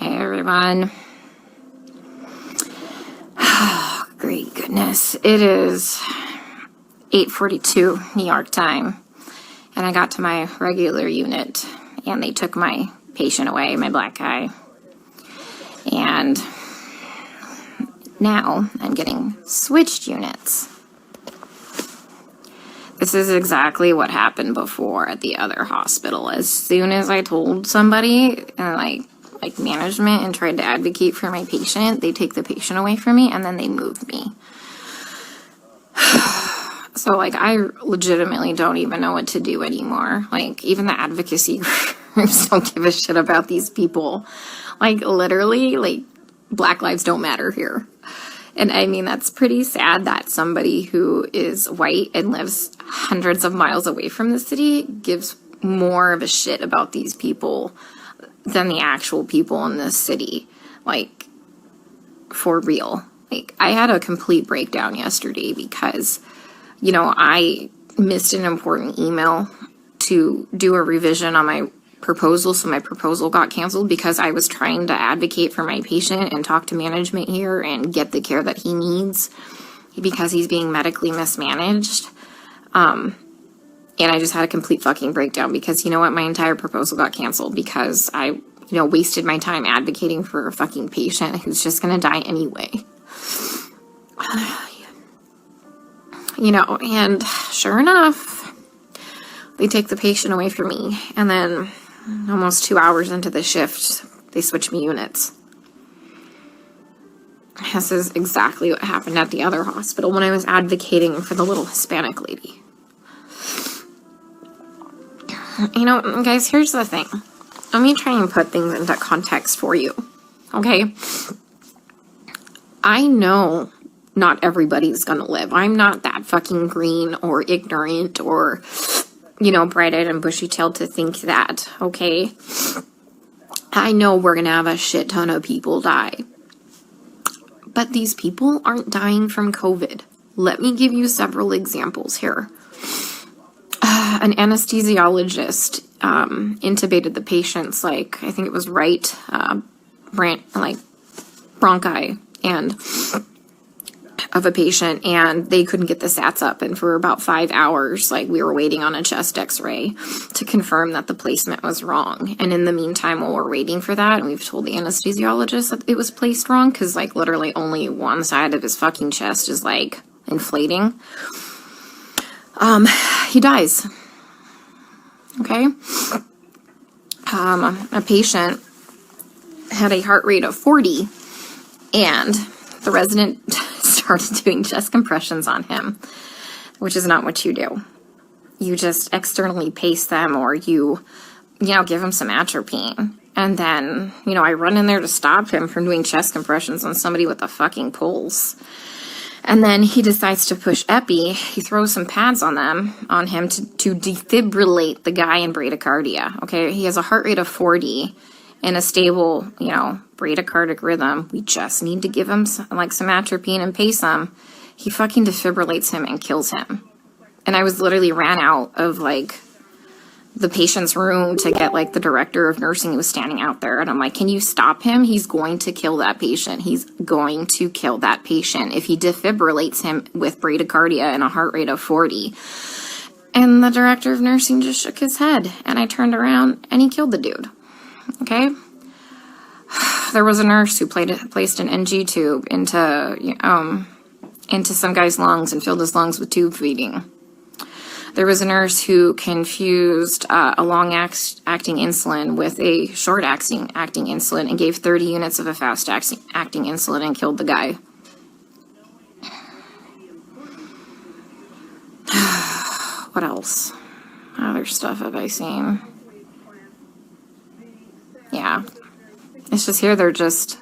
Hey everyone. Oh, great goodness. It is 8:42 New York time, and I got to my regular unit, and they took my patient away, my black guy. And now I'm getting switched units. This is exactly what happened before at the other hospital. As soon as I told somebody, and like management, and tried to advocate for my patient, they take the patient away from me and then they move me. So like I legitimately don't even know what to do anymore. Like even the advocacy groups don't give a shit about these people. Like literally, like Black lives don't matter here. And I mean, that's pretty sad that somebody who is white and lives hundreds of miles away from the city gives more of a shit about these people than the actual people in this city. Like, for real. Like, I had a complete breakdown yesterday because, you know, I missed an important email to do a revision on my proposal, so my proposal got canceled because I was trying to advocate for my patient and talk to management here and get the care that he needs because he's being medically mismanaged. And I just had a complete fucking breakdown because, you know what, my entire proposal got canceled because I, you know, wasted my time advocating for a fucking patient who's just gonna die anyway. You know, and sure enough, they take the patient away from me, and then almost 2 hours into the shift, they switch me units. This is exactly what happened at the other hospital when I was advocating for the little Hispanic lady. You know, guys, here's the thing. Let me try and put things into context for you, okay? I know not everybody's gonna live. I'm not that fucking green or ignorant or, you know, bright-eyed and bushy-tailed to think that, okay? I know we're gonna have a shit ton of people die. But these people aren't dying from COVID. Let me give you several examples here. An anesthesiologist intubated the patient's, like, I think it was right, bronchi and of a patient, and they couldn't get the SATs up, and for about 5 hours, like, we were waiting on a chest x-ray to confirm that the placement was wrong. And in the meantime, while we're waiting for that, and we've told the anesthesiologist that it was placed wrong, because, like, literally only one side of his fucking chest is, like, inflating, he dies. Okay? A patient had a heart rate of 40, and the resident started doing chest compressions on him, which is not what you do. You just externally pace them, or you know, give him some atropine. And then, you know, I run in there to stop him from doing chest compressions on somebody with a fucking pulse. And then he decides to push epi. He throws some pads on him to defibrillate the guy in bradycardia. Okay, he has a heart rate of 40 and a stable, you know, bradycardic rhythm. We just need to give him some atropine and pace him. He fucking defibrillates him and kills him. And I was literally ran out of, like, the patient's room to get, like, the director of nursing who was standing out there. And I'm like, can you stop him? He's going to kill that patient. He's going to kill that patient if he defibrillates him with bradycardia and a heart rate of 40. And the director of nursing just shook his head. And I turned around and he killed the dude. Okay? There was a nurse who placed an NG tube into some guy's lungs and filled his lungs with tube feeding. There was a nurse who confused a long-acting insulin with a short-acting insulin and gave 30 units of a fast-acting insulin and killed the guy. What else? Other stuff have I seen? Yeah. It's just here they're just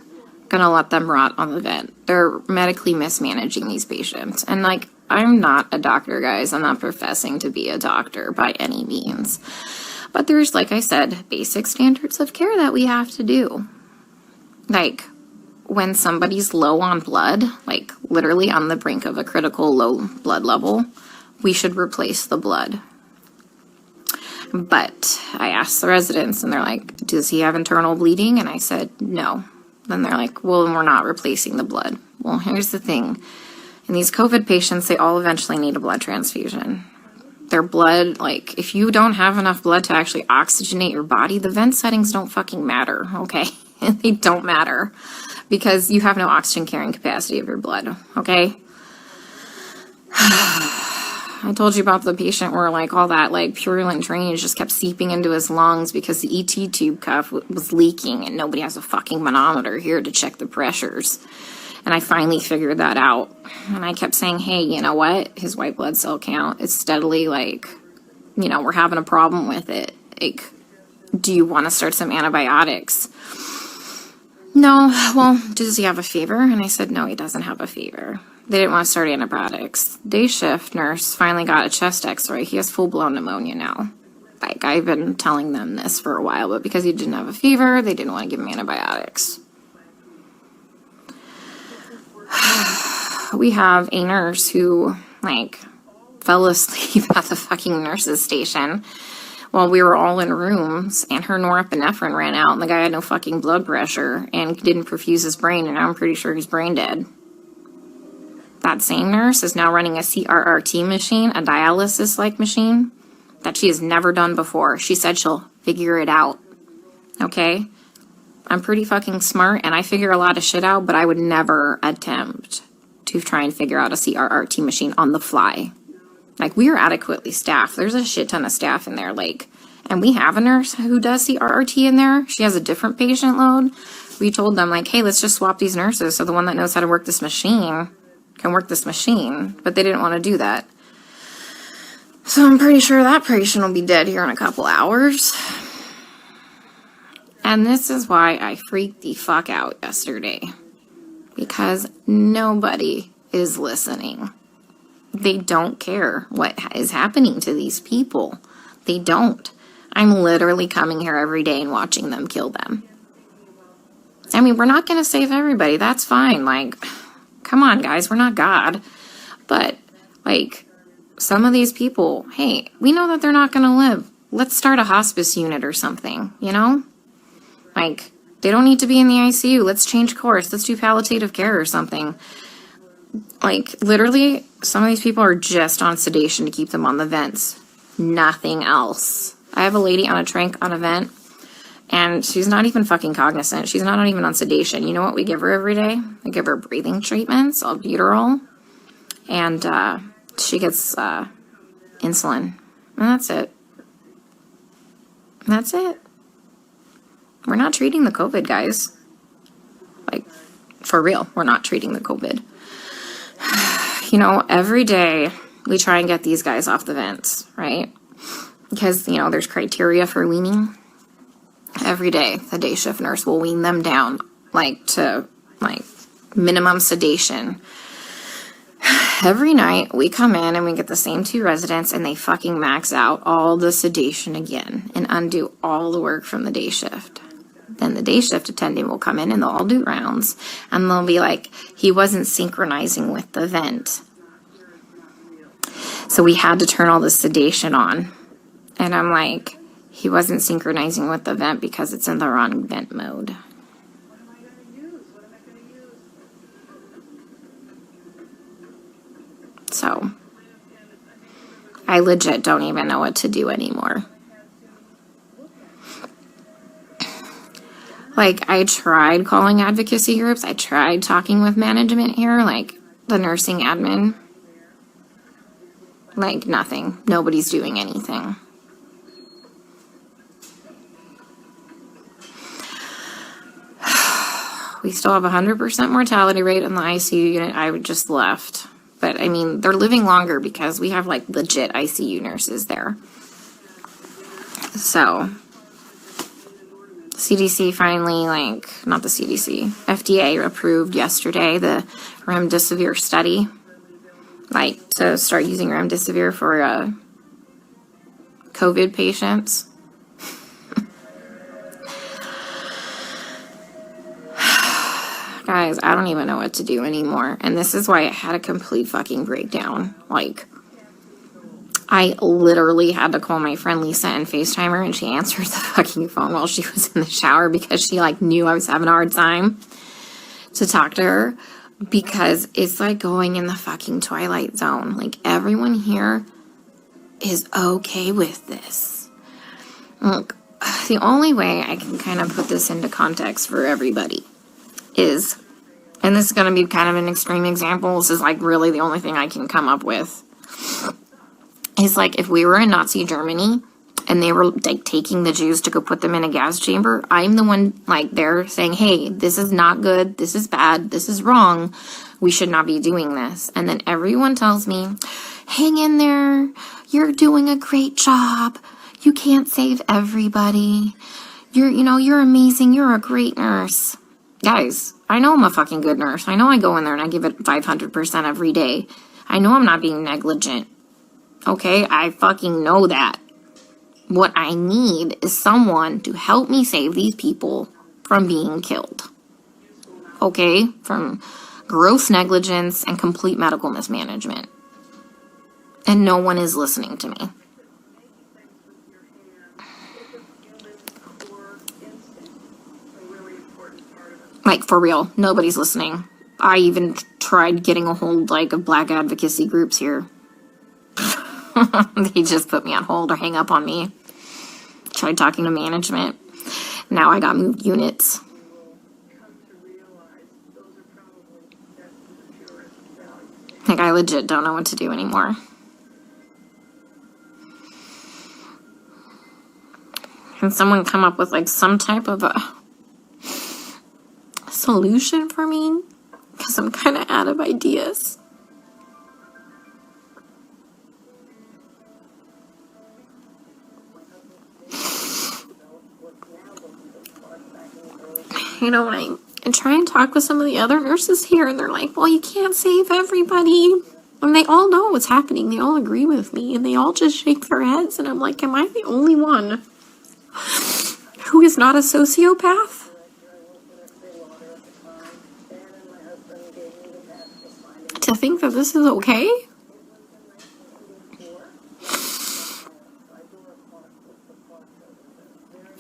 gonna let them rot on the vent. They're medically mismanaging these patients. And, like, I'm not a doctor, guys. I'm not professing to be a doctor by any means. But there's, like I said, basic standards of care that we have to do. Like, when somebody's low on blood, like literally on the brink of a critical low blood level, we should replace the blood. But I asked the residents, and they're like, does he have internal bleeding? And I said, no. Then they're like, well, we're not replacing the blood. Well, here's the thing. In these COVID patients, they all eventually need a blood transfusion. Their blood, like, if you don't have enough blood to actually oxygenate your body, the vent settings don't fucking matter, okay? They don't matter because you have no oxygen carrying capacity of your blood, okay? I told you about the patient where, like, all that, like, purulent drainage just kept seeping into his lungs because the ET tube cuff was leaking, and nobody has a fucking manometer here to check the pressures. And I finally figured that out. And I kept saying, hey, you know what? His white blood cell count is steadily, like, you know, we're having a problem with it. Like, do you want to start some antibiotics? No. Well, does he have a fever? And I said, no, he doesn't have a fever. They didn't want to start antibiotics. Day shift nurse finally got a chest x-ray. He has full-blown pneumonia now. Like, I've been telling them this for a while, but because he didn't have a fever, they didn't want to give him antibiotics. We have a nurse who, like, fell asleep at the fucking nurse's station while we were all in rooms, and her norepinephrine ran out, and the guy had no fucking blood pressure and didn't perfuse his brain, and I'm pretty sure he's brain dead. That same nurse is now running a CRT machine, a dialysis-like machine, that she has never done before. She said she'll figure it out, okay? I'm pretty fucking smart, and I figure a lot of shit out, but I would never attempt to try and figure out a CRT machine on the fly. Like, we are adequately staffed. There's a shit ton of staff in there, like, and we have a nurse who does CRT in there. She has a different patient load. We told them, like, hey, let's just swap these nurses so the one that knows how to work this machine can work this machine, but they didn't want to do that. So I'm pretty sure that patient will be dead here in a couple hours. And this is why I freaked the fuck out yesterday. Because nobody is listening. They don't care what is happening to these people. They don't. I'm literally coming here every day and watching them kill them. I mean, we're not going to save everybody. That's fine. Like, come on, guys. We're not God. But, like, some of these people, hey, we know that they're not going to live. Let's start a hospice unit or something, you know? Like, they don't need to be in the ICU. Let's change course. Let's do palliative care or something. Like, literally, some of these people are just on sedation to keep them on the vents. Nothing else. I have a lady on a tranq on a vent, and she's not even fucking cognizant. She's not even on sedation. You know what we give her every day? We give her breathing treatments, albuterol, and she gets insulin. And that's it. That's it. We're not treating the COVID, guys. Like, for real, we're not treating the COVID. You know, every day we try and get these guys off the vents, right? Because, you know, there's criteria for weaning. Every day, the day shift nurse will wean them down, like, to, like, minimum sedation. Every night, we come in and we get the same two residents, and they fucking max out all the sedation again and undo all the work from the day shift. Then the day shift attendant will come in and they'll all do rounds, and they'll be like, he wasn't synchronizing with the vent. So we had to turn all the sedation on. And I'm like, he wasn't synchronizing with the vent because it's in the wrong vent mode. So I legit don't even know what to do anymore. Like, I tried calling advocacy groups. I tried talking with management here, like the nursing admin. Like, nothing. Nobody's doing anything. We still have 100% mortality rate in the ICU unit. I just left. But, I mean, they're living longer because we have, like, legit ICU nurses there. So, CDC finally, like, not the CDC, FDA approved yesterday the remdesivir study. Like, to start using remdesivir for COVID patients. Guys, I don't even know what to do anymore. And this is why I had a complete fucking breakdown. Like, I literally had to call my friend Lisa and FaceTime her, and she answered the fucking phone while she was in the shower because she like knew I was having a hard time to talk to her, because it's like going in the fucking Twilight Zone. Like, everyone here is okay with this. Look, the only way I can kind of put this into context for everybody is, and this is going to be kind of an extreme example, this is like really the only thing I can come up with, is like if we were in Nazi Germany and they were like taking the Jews to go put them in a gas chamber, I'm the one like there saying, hey, this is not good, this is bad, this is wrong, we should not be doing this. And then everyone tells me, hang in there, you're doing a great job, you can't save everybody, you're amazing, you're a great nurse. Guys, I know I'm a fucking good nurse. I know I go in there and I give it 500% every day. I know I'm not being negligent. Okay, I fucking know that. What I need is someone to help me save these people from being killed. Okay, from gross negligence and complete medical mismanagement. And no one is listening to me. Like, for real, nobody's listening. I even tried getting a hold, like, of black advocacy groups here. They just put me on hold or hang up on me. Tried talking to management. Now I got moved units. Like, I legit don't know what to do anymore. Can someone come up with, like, some type of a solution for me? Because I'm kind of out of ideas. When I try and talk with some of the other nurses here, and they're like, well, you can't save everybody. And they all know what's happening. They all agree with me, and they all just shake their heads. And I'm like, am I the only one who is not a sociopath? To think that this is okay?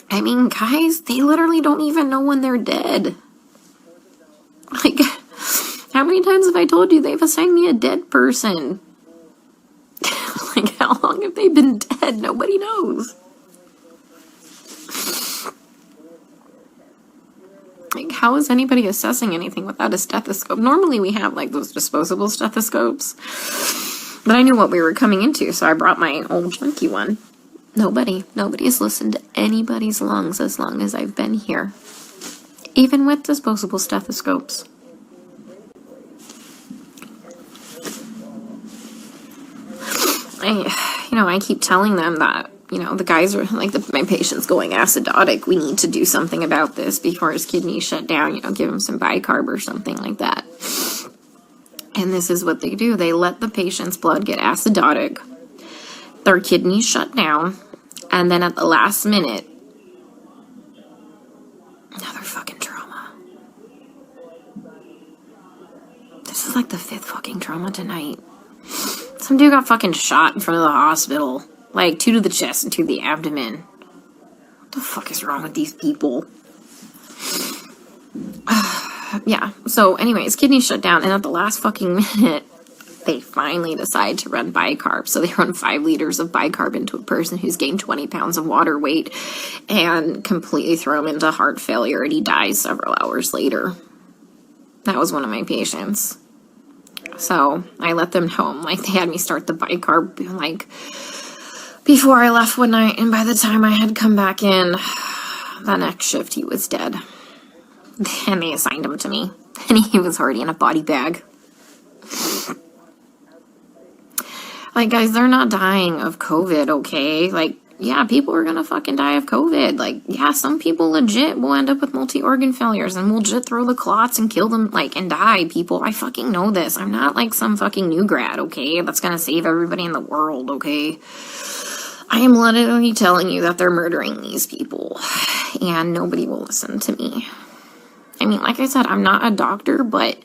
I mean, guys, they literally don't even know when they're dead. Like, how many times have I told you they've assigned me a dead person? Like, how long have they been dead? Nobody knows. Like, how is anybody assessing anything without a stethoscope? Normally we have, like, those disposable stethoscopes. But I knew what we were coming into, so I brought my old junky one. Nobody has listened to anybody's lungs as long as I've been here. Even with disposable stethoscopes. I keep telling them that, the guys are like, my patient's going acidotic. We need to do something about this before his kidneys shut down. Give him some Bicarb or something like that. And this is what they do. They let the patient's blood get acidotic. Their kidneys shut down. And then at the last minute, another fucking trauma. This is like the 5th fucking trauma tonight. Some dude got fucking shot in front of the hospital. Like, 2 to the chest and 2 to the abdomen. What the fuck is wrong with these people? Yeah, so anyways, kidneys shut down, and at the last fucking minute, they finally decide to run Bicarb. So they run 5 liters of Bicarb into a person who's gained 20 pounds of water weight and completely throw him into heart failure, and he dies several hours later. That was one of my patients. So I let them know. Like, they had me start the Bicarb, like, before I left one night, and by the time I had come back in, the next shift, he was dead. And they assigned him to me, and he was already in a body bag. Like, guys, they're not dying of COVID, okay? Like, yeah, people are gonna fucking die of COVID. Like, yeah, some people legit will end up with multi-organ failures and will legit throw the clots and kill them, like, and die, people. I fucking know this. I'm not, like, some fucking new grad, okay? That's gonna save everybody in the world, okay? I am literally telling you that they're murdering these people, and nobody will listen to me. I mean, like I said, I'm not a doctor, but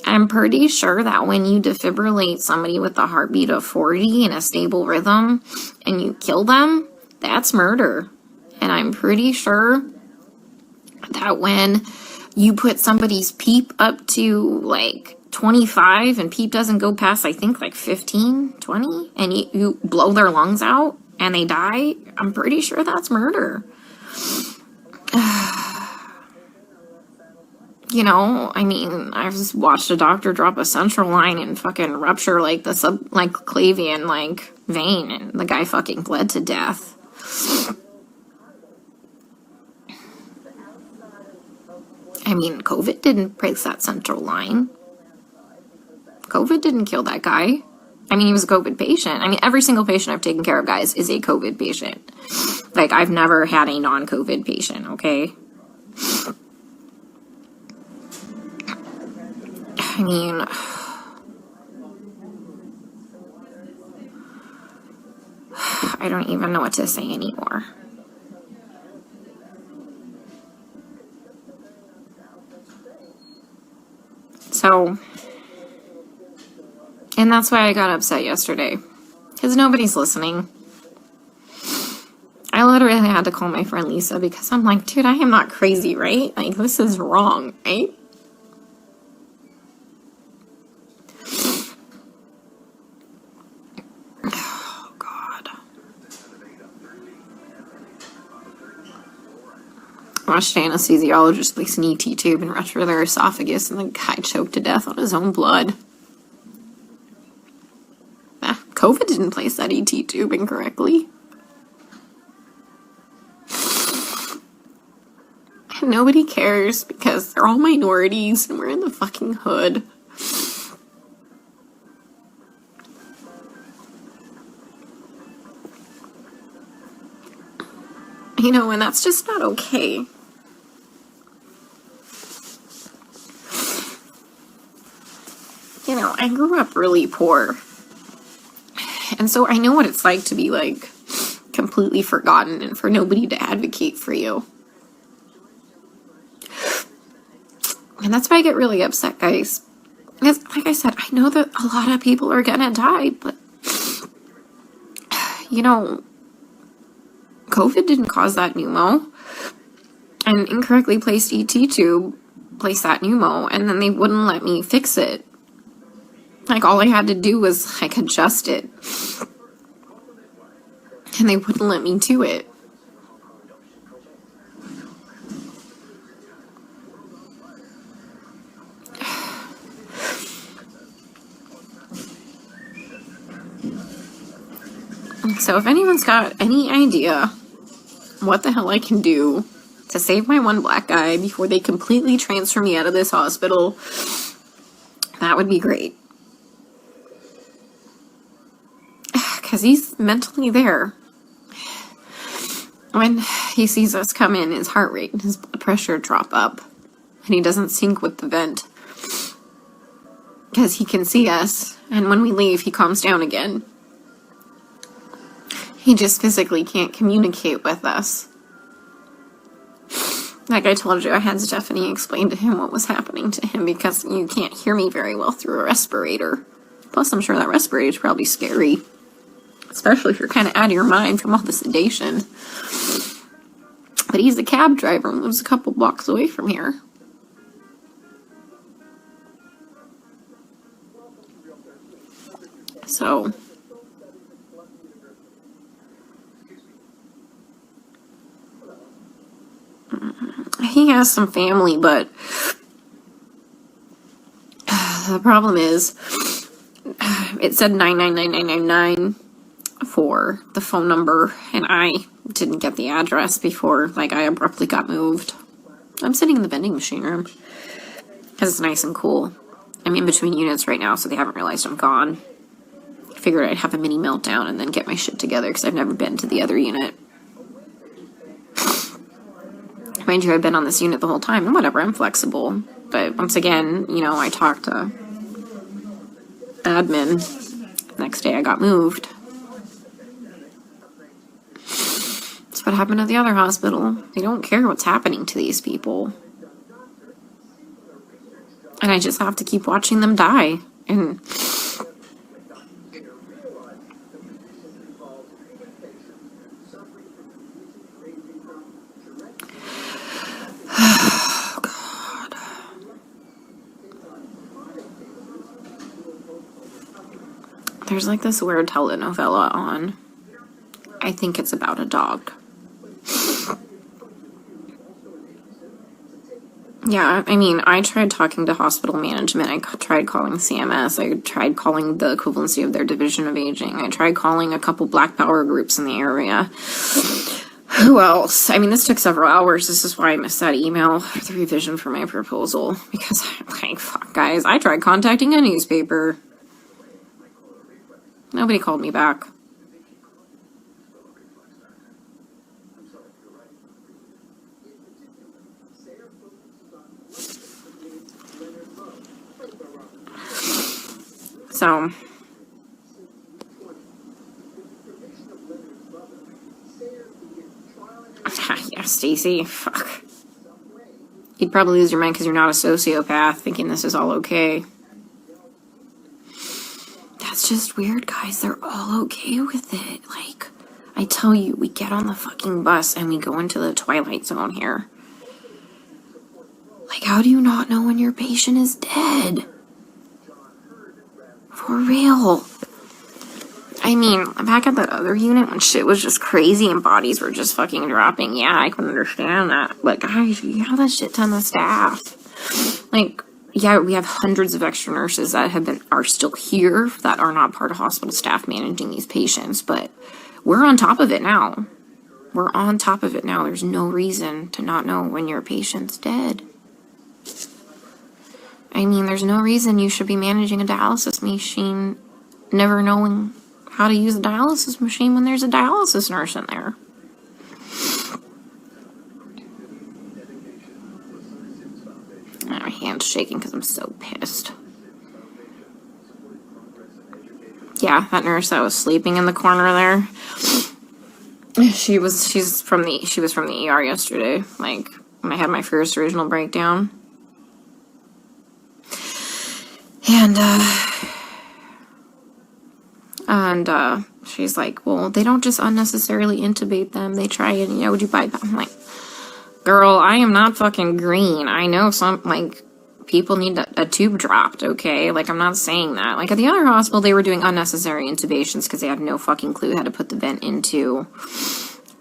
I'm pretty sure that when you defibrillate somebody with a heartbeat of 40 in a stable rhythm and you kill them, that's murder. And I'm pretty sure that when you put somebody's PEEP up to like 25 and PEEP doesn't go past, I think, like 15, 20, and you blow their lungs out and they die, I'm pretty sure that's murder. You know, I mean, I've just watched a doctor drop a central line and fucking rupture like the subclavian like vein, and the guy fucking bled to death. I mean, COVID didn't break that central line. COVID didn't kill that guy. I mean, he was a COVID patient. I mean, every single patient I've taken care of, guys, is a COVID patient. Like, I've never had a non-COVID patient, okay? I mean, I don't even know what to say anymore. So, and that's why I got upset yesterday, because nobody's listening. I literally had to call my friend Lisa because I'm like, dude, I am not crazy, right? Like, this is wrong, right? Oh, God. I watched an anesthesiologist place an ET tube and rupture their esophagus, and the guy choked to death on his own blood. COVID didn't place that ET tube incorrectly. And nobody cares because they're all minorities and we're in the fucking hood. You know, and that's just not okay. You know, I grew up really poor. And so I know what it's like to be, like, completely forgotten and for nobody to advocate for you. And that's why I get really upset, guys. Because, like I said, I know that a lot of people are gonna die, but, you know, COVID didn't cause that pneumo. An incorrectly placed ET tube placed that pneumo, and then they wouldn't let me fix it. Like, all I had to do was, like, adjust it. And they wouldn't let me do it. So if anyone's got any idea what the hell I can do to save my one black guy before they completely transfer me out of this hospital, that would be great. Because he's mentally there. When he sees us come in, his heart rate and his blood pressure drop up. And he doesn't sync with the vent. Because he can see us. And when we leave, he calms down again. He just physically can't communicate with us. Like I told you, I had Stephanie explain to him what was happening to him because you can't hear me very well through a respirator. Plus, I'm sure that respirator is probably scary. Especially if you're kind of out of your mind from all the sedation. But he's a cab driver and lives a couple blocks away from here. So, he has some family, but the problem is, it said 99999 for the phone number, and I didn't get the address before, like, I abruptly got moved. I'm sitting in the vending machine room because it's nice and cool. I'm in between units right now, so they haven't realized I'm gone. I figured I'd have a mini meltdown and then get my shit together because I've never been to the other unit. Mind you, I've been on this unit the whole time, and whatever, I'm flexible. But once again, you know, I talked to admin. Next day I got moved. That's what happened at the other hospital. They don't care what's happening to these people. And I just have to keep watching them die. And oh, God. There's like this weird telenovela on. I think it's about a dog. Yeah, I mean, I tried talking to hospital management. I tried calling CMS. I tried calling the equivalency of their division of aging. I tried calling a couple Black Power groups in the area. Who else? I mean, this took several hours. This is why I missed that email for the revision for my proposal. Because, like, fuck, guys, I tried contacting a newspaper. Nobody called me back. So, yeah, Stacy, fuck. You'd probably lose your mind because you're not a sociopath thinking this is all okay. That's just weird, guys. They're all okay with it. Like, I tell you, we get on the fucking bus and we go into the Twilight Zone here. Like, how do you not know when your patient is dead? For real. I mean, back at that other unit when shit was just crazy and bodies were just fucking dropping, yeah, I can understand that. But guys, you have a shit ton of staff. Like, yeah, we have hundreds of extra nurses that are still here that are not part of hospital staff managing these patients, but we're on top of it now. We're on top of it now. There's no reason to not know when your patient's dead. I mean, there's no reason you should be managing a dialysis machine never knowing how to use a dialysis machine when there's a dialysis nurse in there. My hand's shaking because I'm so pissed. Yeah, that nurse that was sleeping in the corner there. She was from the ER yesterday, like when I had my first original breakdown. And she's like, well, they don't just unnecessarily intubate them. They try and, do bypass. I'm like, girl, I am not fucking green. I know some, like, people need a tube dropped, okay? Like, I'm not saying that. Like, at the other hospital, they were doing unnecessary intubations because they had no fucking clue how to put the vent into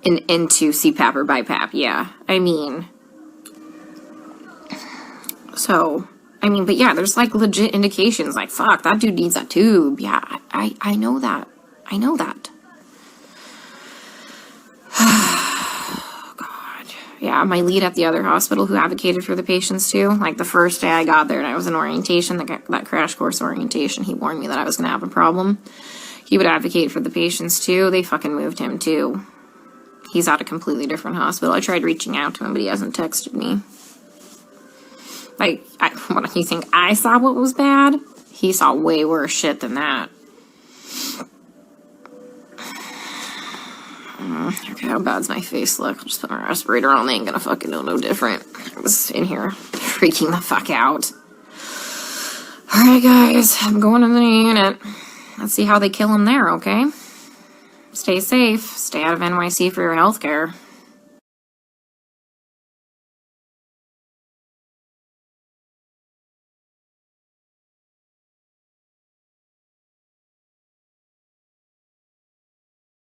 CPAP or BiPAP. Yeah, I mean, so... but yeah, there's like legit indications like, fuck, that dude needs that tube. Yeah, I know that. I know that. Oh, God. Yeah, my lead at the other hospital who advocated for the patients too, like the first day I got there and I was in orientation, that crash course orientation, he warned me that I was going to have a problem. He would advocate for the patients too. They fucking moved him too. He's at a completely different hospital. I tried reaching out to him, but he hasn't texted me. Like, what do you think? I saw what was bad? He saw way worse shit than that. Okay, how bad's my face look? I'll just put my respirator on. They ain't gonna fucking know no different. I was in here freaking the fuck out. Alright, guys. I'm going to the unit. Let's see how they kill him there, okay? Stay safe. Stay out of NYC for your healthcare.